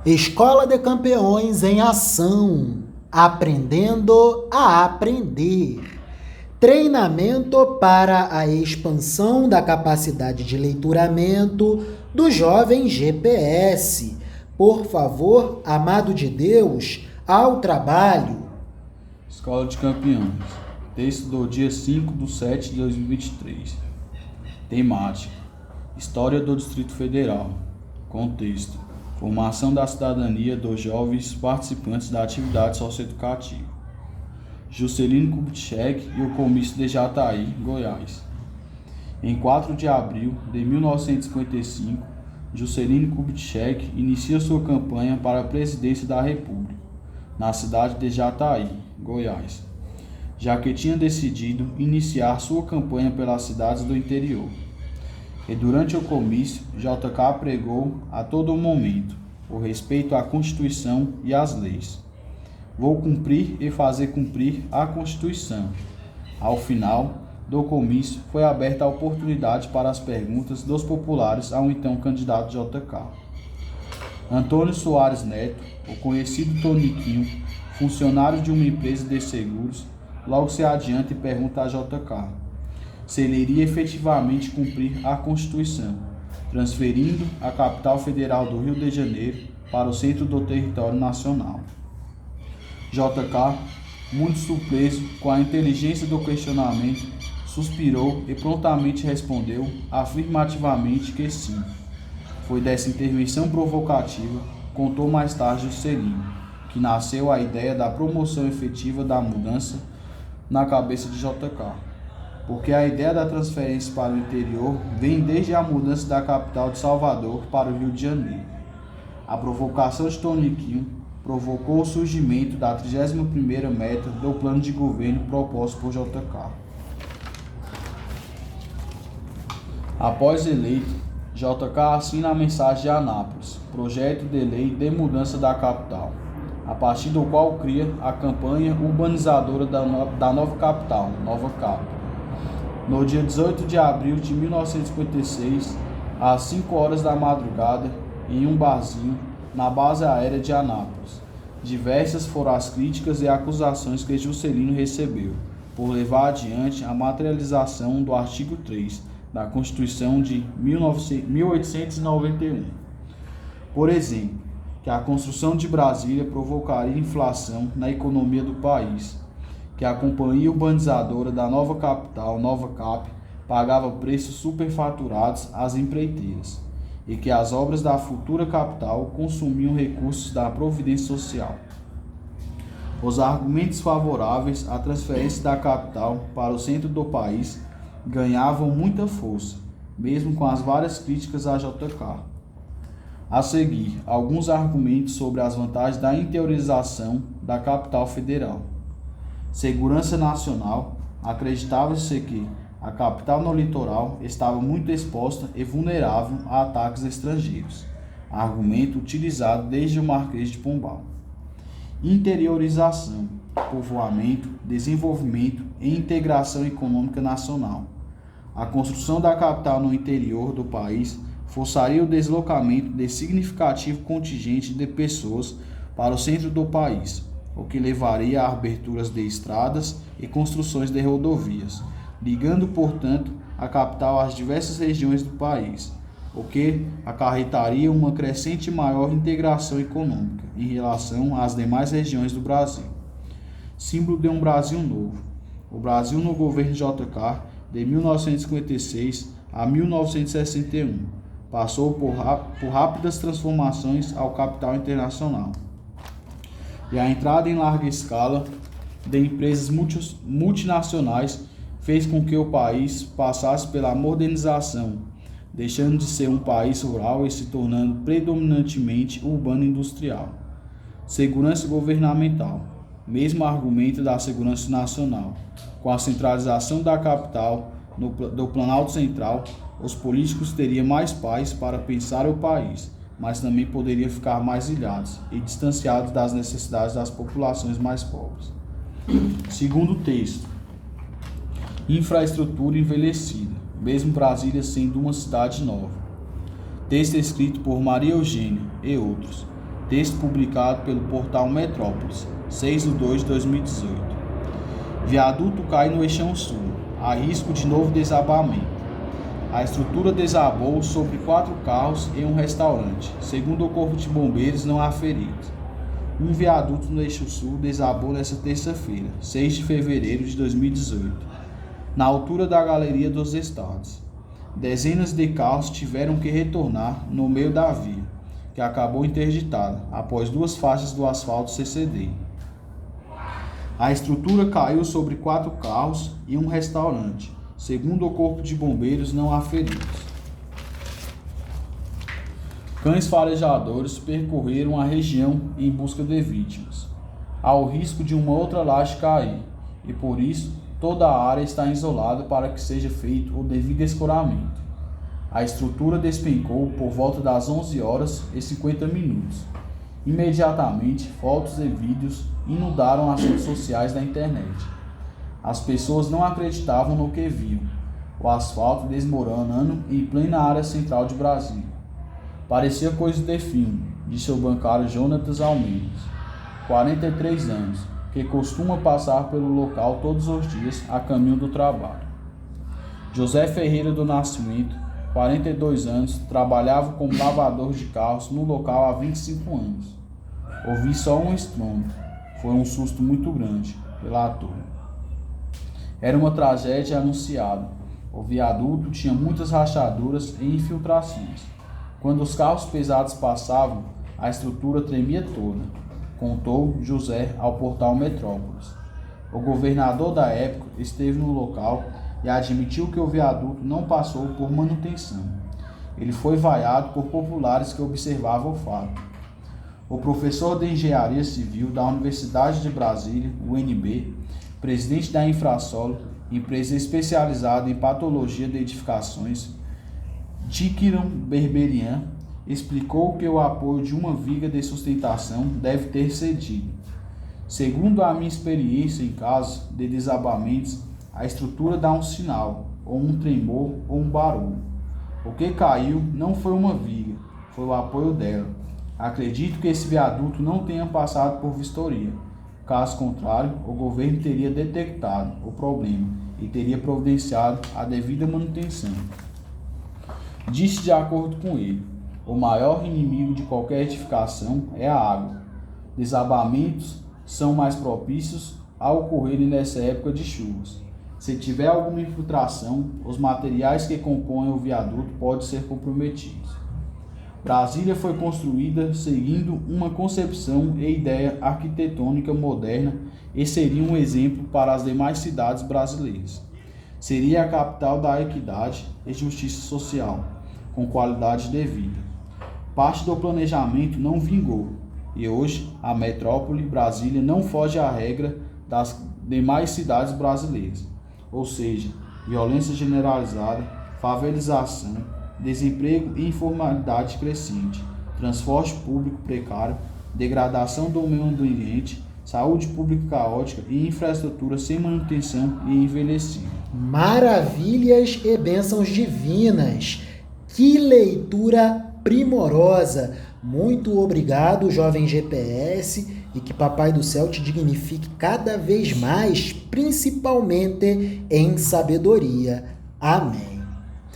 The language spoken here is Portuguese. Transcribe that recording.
Escola de Campeões em ação, aprendendo a aprender. Treinamento para a expansão da capacidade de leituramento do jovem GPS. Por favor, amado de Deus, ao trabalho. Escola de Campeões. Texto do dia 5/7/2023. Temática: História do Distrito Federal. Contexto: formação da cidadania dos jovens participantes da atividade socioeducativa. Juscelino Kubitschek e o comício de Jataí, Goiás. Em 4 de abril de 1955, Juscelino Kubitschek inicia sua campanha para a presidência da República, na cidade de Jataí, Goiás, já que tinha decidido iniciar sua campanha pelas cidades do interior. E durante o comício, JK pregou a todo momento o respeito à Constituição e às leis. Vou cumprir e fazer cumprir a Constituição. Ao final do comício, foi aberta a oportunidade para as perguntas dos populares ao então candidato JK. Antônio Soares Neto, o conhecido Toniquinho, funcionário de uma empresa de seguros, logo se adianta e pergunta a JK se ele iria efetivamente cumprir a Constituição, transferindo a capital federal do Rio de Janeiro para o centro do território nacional. JK, muito surpreso com a inteligência do questionamento, suspirou e prontamente respondeu afirmativamente que sim. Foi dessa intervenção provocativa, contou mais tarde Juscelino, que nasceu a ideia da promoção efetiva da mudança na cabeça de JK. Porque a ideia da transferência para o interior vem desde a mudança da capital de Salvador para o Rio de Janeiro. A provocação de Toniquinho provocou o surgimento da 31ª meta do plano de governo proposto por JK. Após eleito, JK assina a mensagem de Anápolis, projeto de lei de mudança da capital, a partir do qual cria a campanha urbanizadora da nova capital, Nova Cap. No dia 18 de abril de 1956, às 5 horas da madrugada, em um barzinho, na base aérea de Anápolis, diversas foram as críticas e acusações que Juscelino recebeu, por levar adiante a materialização do artigo 3 da Constituição de 1891. Por exemplo, que a construção de Brasília provocaria inflação na economia do país, que a companhia urbanizadora da nova capital, Nova Cap, pagava preços superfaturados às empreiteiras e que as obras da futura capital consumiam recursos da Previdência Social. Os argumentos favoráveis à transferência da capital para o centro do país ganhavam muita força, mesmo com as várias críticas a JK. A seguir, alguns argumentos sobre as vantagens da interiorização da capital federal. Segurança nacional. Acreditava-se que a capital no litoral estava muito exposta e vulnerável a ataques estrangeiros, argumento utilizado desde o Marquês de Pombal. Interiorização, povoamento, desenvolvimento e integração econômica nacional. A construção da capital no interior do país forçaria o deslocamento de significativo contingente de pessoas para o centro do país, o que levaria a aberturas de estradas e construções de rodovias, ligando, portanto, a capital às diversas regiões do país, o que acarretaria uma crescente maior integração econômica em relação às demais regiões do Brasil. Símbolo de um Brasil novo. O Brasil no governo JK, de 1956 a 1961, passou por rápidas transformações ao capital internacional. E a entrada em larga escala de empresas multinacionais fez com que o país passasse pela modernização, deixando de ser um país rural e se tornando predominantemente urbano industrial. Segurança governamental. Mesmo argumento da segurança nacional. Com a centralização da capital do Planalto Central, os políticos teriam mais paz para pensar o país, mas também poderiam ficar mais ilhados e distanciados das necessidades das populações mais pobres. Segundo texto, infraestrutura envelhecida, mesmo Brasília sendo uma cidade nova. Texto escrito por Maria Eugênia e outros. Texto publicado pelo portal Metrópolis, 6/2/2018. Viaduto cai no Eixão Sul. Há risco de novo desabamento. A estrutura desabou sobre 4 carros em um restaurante. Segundo o Corpo de Bombeiros, não há feridos. Um viaduto no Eixo Sul desabou nesta terça-feira, 6 de fevereiro de 2018, na altura da Galeria dos Estados. Dezenas de carros tiveram que retornar no meio da via, que acabou interditada após 2 faixas do asfalto se cederem. A estrutura caiu sobre 4 carros e um restaurante. Segundo o Corpo de Bombeiros, não há feridos. Cães farejadores percorreram a região em busca de vítimas. Há o risco de uma outra laje cair, e por isso toda a área está isolada para que seja feito o devido escoramento. A estrutura despencou por volta das 11h50. Imediatamente, fotos e vídeos inundaram as redes sociais da internet. As pessoas não acreditavam no que viam: o asfalto desmoronando em plena área central de Brasília. Parecia coisa de filme, disse o bancário Jonatas Almeida, 43 anos, que costuma passar pelo local todos os dias a caminho do trabalho. José Ferreira do Nascimento, 42 anos, trabalhava como lavador de carros no local há 25 anos. Ouvi só um estrondo. Foi um susto muito grande, relatou. Era uma tragédia anunciada. O viaduto tinha muitas rachaduras e infiltrações. Quando os carros pesados passavam, a estrutura tremia toda, contou José ao portal Metrópolis. O governador da época esteve no local e admitiu que o viaduto não passou por manutenção. Ele foi vaiado por populares que observavam o fato. O professor de Engenharia Civil da Universidade de Brasília, UNB, presidente da Infrasolo, empresa especializada em patologia de edificações, Díquiron Berberian, explicou que o apoio de uma viga de sustentação deve ter cedido. Segundo a minha experiência em casos de desabamentos, a estrutura dá um sinal, ou um tremor, ou um barulho. O que caiu não foi uma viga, foi o apoio dela. Acredito que esse viaduto não tenha passado por vistoria. Caso contrário, o governo teria detectado o problema e teria providenciado a devida manutenção. Disse de acordo com ele: o maior inimigo de qualquer edificação é a água. Desabamentos são mais propícios a ocorrerem nessa época de chuvas. Se tiver alguma infiltração, os materiais que compõem o viaduto podem ser comprometidos. Brasília foi construída seguindo uma concepção e ideia arquitetônica moderna e seria um exemplo para as demais cidades brasileiras. Seria a capital da equidade e justiça social, com qualidade de vida. Parte do planejamento não vingou, e hoje a metrópole Brasília não foge à regra das demais cidades brasileiras, ou seja, violência generalizada, favelização, desemprego e informalidade crescente, transporte público precário, degradação do meio ambiente, saúde pública caótica e infraestrutura sem manutenção e envelhecida. Maravilhas e bênçãos divinas! Que leitura primorosa! Muito obrigado, jovem GPS, e que Papai do Céu te dignifique cada vez mais, principalmente em sabedoria. Amém.